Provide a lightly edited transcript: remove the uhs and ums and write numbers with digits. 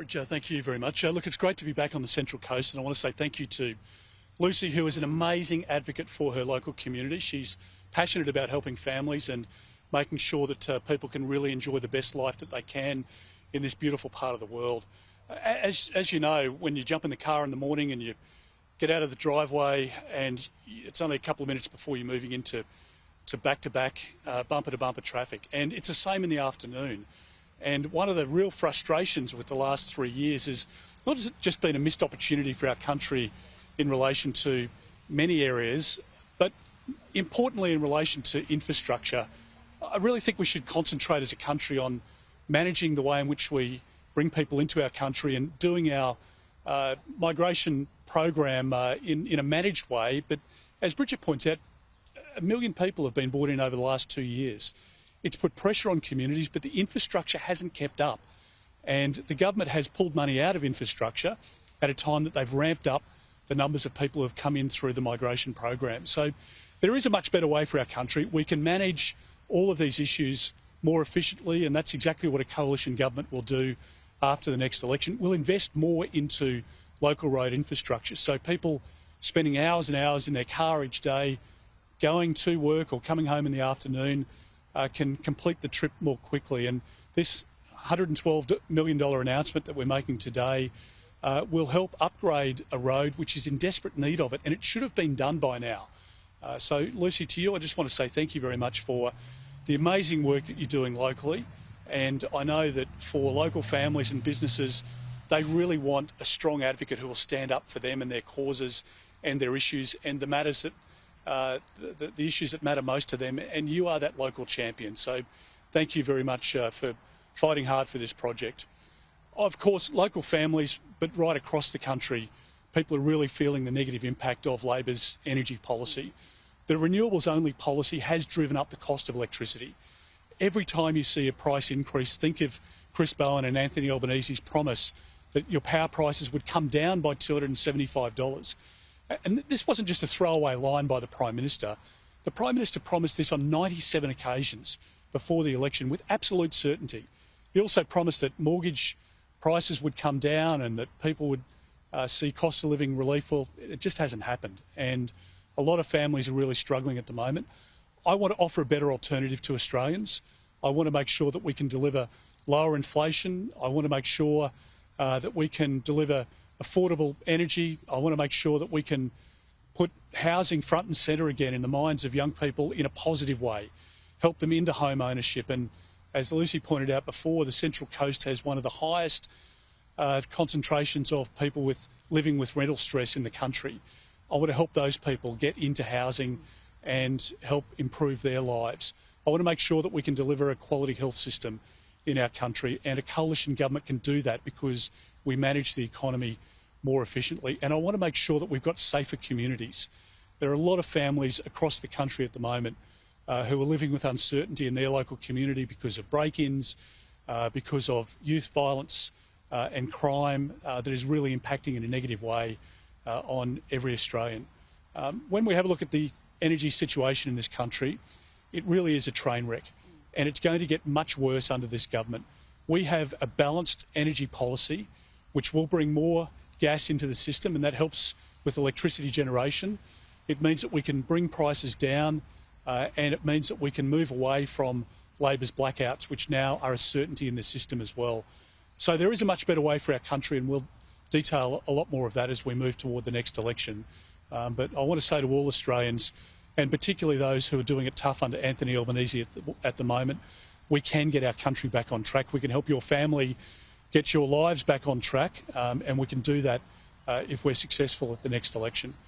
Bridger, thank you very much. Look, it's great to be back on the Central Coast, and I want to say thank you to Lucy, who is an amazing advocate for her local community. She's passionate about helping families and making sure that people can really enjoy the best life that they can in this beautiful part of the world. As you know, when you jump in the car in the morning and you get out of the driveway and it's only a couple of minutes before you're moving into back-to-back, bumper-to-bumper traffic, and it's the same in the afternoon. And one of the real frustrations with the last 3 years is not just been a missed opportunity for our country in relation to many areas, but importantly in relation to infrastructure. I really think we should concentrate as a country on managing the way in which we bring people into our country and doing our migration program in a managed way. But as Bridget points out, 1 million people have been brought in over the last 2 years. It's put pressure on communities, but the infrastructure hasn't kept up. And the government has pulled money out of infrastructure at a time that they've ramped up the numbers of people who have come in through the migration program. So there is a much better way for our country. We can manage all of these issues more efficiently, and that's exactly what a coalition government will do after the next election. We'll invest more into local road infrastructure, so people spending hours and hours in their car each day, going to work or coming home in the afternoon, can complete the trip more quickly. And this $112 million announcement that we're making today will help upgrade a road which is in desperate need of it, and it should have been done by now. So Lucy, to you, I just want to say thank you very much for the amazing work that you're doing locally. And I know that for local families and businesses, they really want a strong advocate who will stand up for them and their causes and their issues and the matters that the issues that matter most to them, and you are that local champion. So thank you very much for fighting hard for this project. Of course, local families, but right across the country, people are really feeling the negative impact of Labor's energy policy. The renewables-only policy has driven up the cost of electricity. Every time you see a price increase, think of Chris Bowen and Anthony Albanese's promise that your power prices would come down by $275. And this wasn't just a throwaway line by the Prime Minister. The Prime Minister promised this on 97 occasions before the election with absolute certainty. He also promised that mortgage prices would come down and that people would see cost of living relief. Well, it just hasn't happened. And a lot of families are really struggling at the moment. I want to offer a better alternative to Australians. I want to make sure that we can deliver lower inflation. I want to make sure that we can deliver affordable energy. I want to make sure that we can put housing front and centre again in the minds of young people in a positive way, help them into home ownership. And as Lucy pointed out before, the Central Coast has one of the highest concentrations of people living with rental stress in the country. I want to help those people get into housing and help improve their lives. I want to make sure that we can deliver a quality health system in our country, and a coalition government can do that because we manage the economy more efficiently. And I want to make sure that we've got safer communities. There are a lot of families across the country at the moment who are living with uncertainty in their local community because of break-ins, because of youth violence and crime that is really impacting in a negative way on every Australian. When we have a look at the energy situation in this country, it really is a train wreck, and it's going to get much worse under this government. We have a balanced energy policy which will bring more gas into the system, and that helps with electricity generation. It means that we can bring prices down, and it means that we can move away from Labor's blackouts, which now are a certainty in the system as well. So there is a much better way for our country, and we'll detail a lot more of that as we move toward the next election. But I want to say to all Australians, and particularly those who are doing it tough under Anthony Albanese at the moment, we can get our country back on track. We can help your family get your lives back on track, and we can do that if we're successful at the next election.